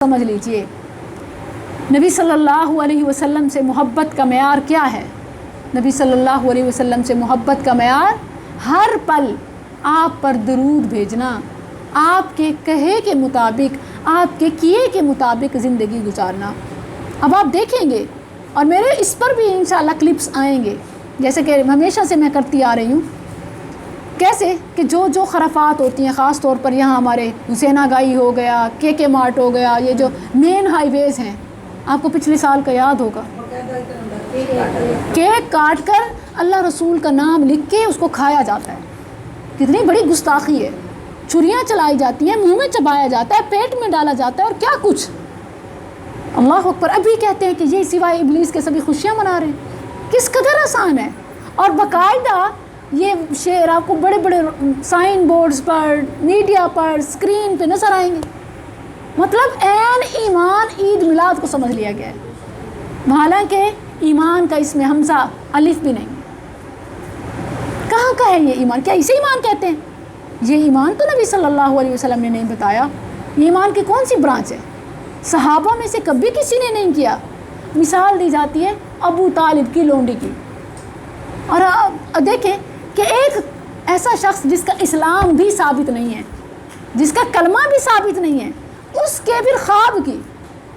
سمجھ لیجئے نبی صلی اللہ علیہ وسلم سے محبت کا معیار کیا ہے؟ نبی صلی اللہ علیہ وسلم سے محبت کا معیار ہر پل آپ پر درود بھیجنا، آپ کے کہے کے مطابق، آپ کے کیے کے مطابق زندگی گزارنا۔ اب آپ دیکھیں گے اور میرے اس پر بھی انشاءاللہ کلپس آئیں گے، جیسے کہ ہمیشہ سے میں کرتی آ رہی ہوں، کیسے کہ جو خرافات ہوتی ہیں، خاص طور پر یہاں ہمارے حسینہ گائی ہو گیا، کے مارٹ ہو گیا، یہ جو مین ہائی ویز ہیں، آپ کو پچھلے سال کا یاد ہوگا، کیک کاٹ کر اللہ رسول کا نام لکھ کے اس کو کھایا جاتا ہے۔ کتنی بڑی گستاخی ہے، چھریاں چلائی جاتی ہیں، منہ میں چبایا جاتا ہے، پیٹ میں ڈالا جاتا ہے، اور کیا کچھ، اللہ اکبر۔ ابھی کہتے ہیں کہ یہ سوائے ابلیس کے سبھی خوشیاں منا رہے ہیں، کس قدر آسان ہے۔ اور باقاعدہ یہ شعر آپ کو بڑے بڑے سائن بورڈز پر، میڈیا پر، اسکرین پہ نظر آئیں گے۔ مطلب عین ایمان عید میلاد کو سمجھ لیا گیا ہے، حالانکہ ایمان کا اس میں حمزہ الف بھی نہیں۔ کہاں کا ہے یہ ایمان؟ کیا اسے ایمان کہتے ہیں؟ یہ ایمان تو نبی صلی اللہ علیہ وسلم نے نہیں بتایا۔ یہ ایمان کی کون سی برانچ ہے؟ صحابہ میں سے کبھی کسی نے نہیں کیا۔ مثال دی جاتی ہے ابو طالب کی لونڈی کی، اور دیکھیں کہ ایک ایسا شخص جس کا اسلام بھی ثابت نہیں ہے، جس کا کلمہ بھی ثابت نہیں ہے، اس کے پھر خواب کی،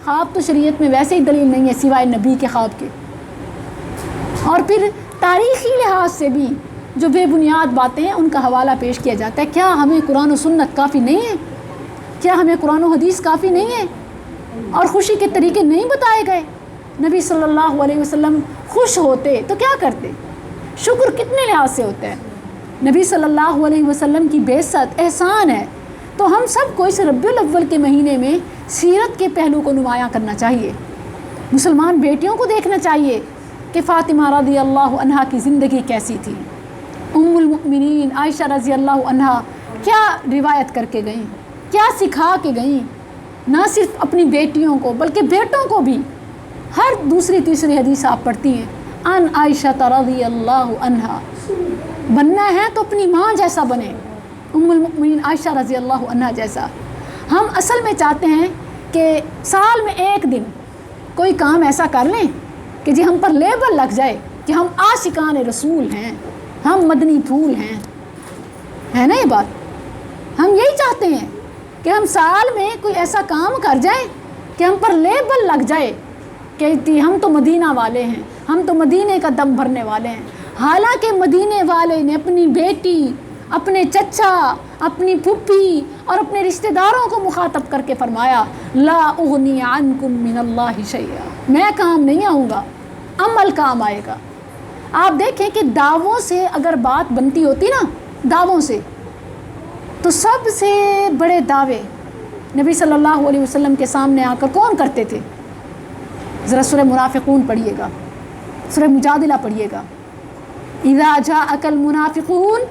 خواب تو شریعت میں ویسے ہی دلیل نہیں ہے سوائے نبی کے خواب کے، اور پھر تاریخی لحاظ سے بھی جو بے بنیاد باتیں ہیں ان کا حوالہ پیش کیا جاتا ہے۔ کیا ہمیں قرآن و سنت کافی نہیں ہے؟ کیا ہمیں قرآن و حدیث کافی نہیں ہے؟ اور خوشی کے طریقے نہیں بتائے گئے؟ نبی صلی اللہ علیہ وسلم خوش ہوتے تو کیا کرتے؟ شکر کتنے لحاظ سے ہوتا ہے؟ نبی صلی اللہ علیہ وسلم کی بعثت احسان ہے، تو ہم سب کو اس ربیع الاول کے مہینے میں سیرت کے پہلو کو نمایاں کرنا چاہیے۔ مسلمان بیٹیوں کو دیکھنا چاہیے کہ فاطمہ رضی اللہ عنہا کی زندگی کیسی تھی، ام المؤمنین عائشہ رضی اللہ عنہا کیا روایت کر کے گئیں، کیا سکھا کے گئیں، نہ صرف اپنی بیٹیوں کو بلکہ بیٹوں کو بھی۔ ہر دوسری تیسری حدیث آپ پڑھتی ہیں، ان عائشہ رضی اللہ عنہا، بننا ہے تو اپنی ماں جیسا بنے، ام المؤمنین عائشہ رضی اللہ عنہا جیسا۔ ہم اصل میں چاہتے ہیں کہ سال میں ایک دن کوئی کام ایسا کر لیں کہ جی ہم پر لیبل لگ جائے کہ ہم عاشقان رسول ہیں، ہم مدنی پھول ہیں، ہے نا یہ بات؟ ہم یہی چاہتے ہیں کہ ہم سال میں کوئی ایسا کام کر جائیں کہ ہم پر لیبل لگ جائے کہ ہم تو مدینہ والے ہیں، ہم تو مدینے کا دم بھرنے والے ہیں۔ حالانکہ مدینے والے نے اپنی بیٹی، اپنے چچا، اپنی پھپھی اور اپنے رشتہ داروں کو مخاطب کر کے فرمایا، لا اغنی عنکم من اللہ شیئا، میں کام نہیں آؤں گا، عمل کام آئے گا۔ آپ دیکھیں کہ دعووں سے اگر بات بنتی ہوتی نا، دعووں سے، تو سب سے بڑے دعوے نبی صلی اللہ علیہ وسلم کے سامنے آ کر کون کرتے تھے؟ ذرا سورہ منافقون پڑھیے گا، سورہ مجادلہ پڑھیے گا۔ اذا جاءک المنافقون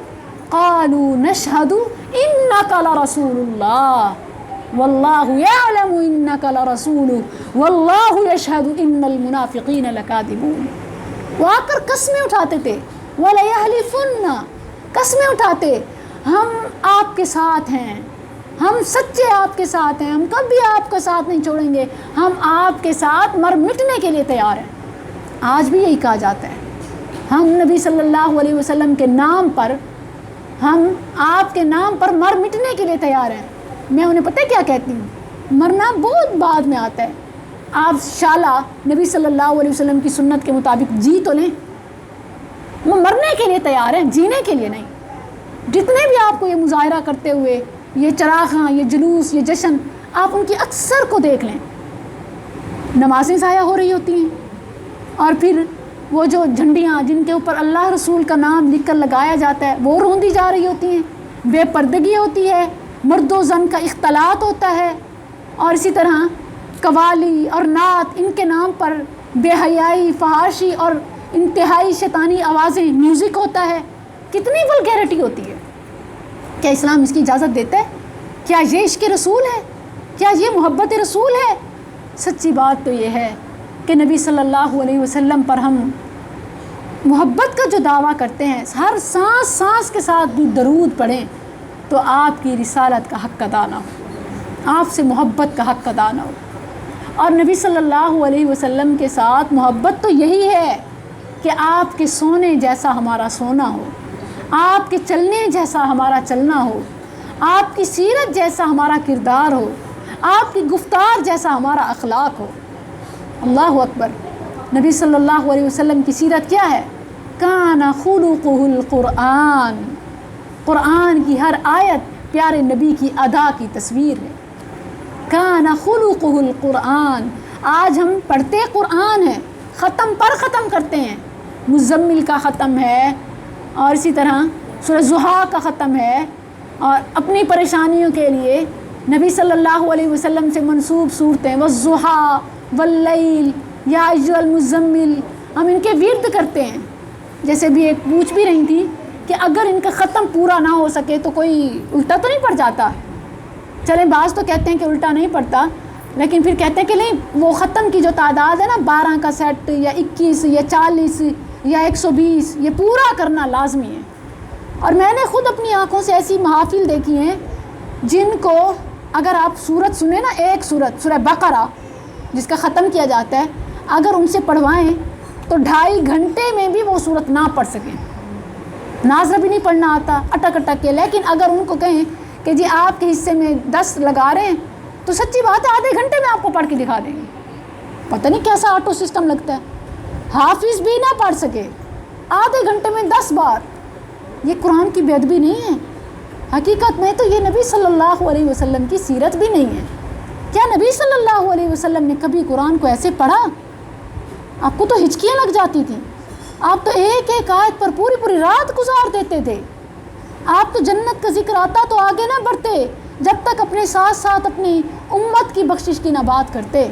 قالوا نشهد انک لرسول اللہ واللہ یعلم انک لرسولہ واللہ یشہد ان المنافقین لکاذبون۔ وہ آ کر قسمیں اٹھاتے تھے، وَلَيَحْلِفُنَّ، قسمیں اٹھاتے، ہم آپ کے ساتھ ہیں، ہم سچے آپ کے ساتھ ہیں، ہم کبھی آپ کا ساتھ نہیں چھوڑیں گے، ہم آپ کے ساتھ مر مٹنے کے لیے تیار ہیں۔ آج بھی یہی کہا جاتا ہے، ہم نبی صلی اللہ علیہ وسلم کے نام پر، ہم آپ کے نام پر مر مٹنے کے لیے تیار ہیں۔ میں انہیں پتہ کیا کہتی ہوں؟ مرنا بہت بعد میں آتا ہے، آپ شالا نبی صلی اللہ علیہ وسلم کی سنت کے مطابق جی تو لیں۔ وہ مرنے کے لیے تیار ہیں، جینے کے لیے نہیں۔ جتنے بھی آپ کو یہ مظاہرہ کرتے ہوئے، یہ چراغاں، یہ جلوس، یہ جشن، آپ ان کی اکثر کو دیکھ لیں، نمازیں ضائع ہو رہی ہوتی ہیں، اور پھر وہ جو جھنڈیاں جن کے اوپر اللہ رسول کا نام لکھ کر لگایا جاتا ہے وہ روندی جا رہی ہوتی ہیں، بے پردگی ہوتی ہے، مرد و زن کا اختلاط ہوتا ہے، اور اسی طرح قوالی اور نعت، ان کے نام پر بے حیائی، فحاشی اور انتہائی شیطانی آوازیں، میوزک ہوتا ہے، کتنی ولگیرٹی ہوتی ہے۔ کیا اسلام اس کی اجازت دیتا ہے؟ کیا یہ عشق رسول ہے؟ کیا یہ محبت رسول ہے؟ سچی بات تو یہ ہے کہ نبی صلی اللہ علیہ وسلم پر ہم محبت کا جو دعویٰ کرتے ہیں، ہر سانس سانس کے ساتھ بھی درود پڑھیں تو آپ کی رسالت کا حق ادا نہ ہو۔ آپ سے محبت کا حق ادا نہ ہو. اور نبی صلی اللہ علیہ وسلم کے ساتھ محبت تو یہی ہے کہ آپ کے سونے جیسا ہمارا سونا ہو، آپ کے چلنے جیسا ہمارا چلنا ہو، آپ کی سیرت جیسا ہمارا کردار ہو، آپ کی گفتار جیسا ہمارا اخلاق ہو. اللہ اکبر. نبی صلی اللہ علیہ وسلم کی سیرت کیا ہے؟ کان خلقہ القرآن. قرآن کی ہر آیت پیارے نبی کی ادا کی تصویر ہے. کان خلقہ القرآن. آج ہم پڑھتے قرآن ہیں، ختم پر ختم کرتے ہیں. مزمل کا ختم ہے، اور اسی طرح سورہ ضحیٰ کا ختم ہے، اور اپنی پریشانیوں کے لیے نبی صلی اللہ علیہ وسلم سے منسوب صورتیں والضحیٰ واللیل یا ایھا المزمل ہم ان کے ورد کرتے ہیں. جیسے بھی ایک پوچھ بھی رہی تھی کہ اگر ان کا ختم پورا نہ ہو سکے تو کوئی الٹا تو نہیں پڑ جاتا؟ چلیں بعض تو کہتے ہیں کہ الٹا نہیں پڑتا، لیکن پھر کہتے ہیں کہ نہیں، وہ ختم کی جو تعداد ہے نا 12 کا سیٹ یا 21 یا 40 یا 120 یہ پورا کرنا لازمی ہے. اور میں نے خود اپنی آنکھوں سے ایسی محافل دیکھی ہیں جن کو اگر آپ سورت سنیں نا، ایک سورت سورہ بقرہ جس کا ختم کیا جاتا ہے، اگر ان سے پڑھوائیں تو 2.5 گھنٹے میں بھی وہ سورت نہ پڑھ سکیں. ناظرہ بھی نہیں پڑھنا آتا، اٹک اٹک کے. لیکن اگر ان کو کہیں کہ جی آپ کے حصے میں 10 لگا رہے ہیں تو سچی بات ہے آدھے گھنٹے میں آپ کو پڑھ کے دکھا دیں گے. پتہ نہیں کیسا آٹو سسٹم لگتا ہے. حافظ بھی نہ پڑھ سکے آدھے گھنٹے میں 10 بار. یہ قرآن کی بے ادبی نہیں ہے. حقیقت میں تو یہ نبی صلی اللہ علیہ وسلم کی سیرت بھی نہیں ہے. کیا نبی صلی اللہ علیہ وسلم نے کبھی قرآن کو ایسے پڑھا؟ آپ کو تو ہچکیاں لگ جاتی تھیں. آپ تو ایک ایک آیت پر پوری پوری رات گزار دیتے تھے. آپ تو جنت کا ذکر آتا تو آگے نہ بڑھتے جب تک اپنے ساتھ ساتھ اپنی امت کی بخشش کی نہ بات کرتے.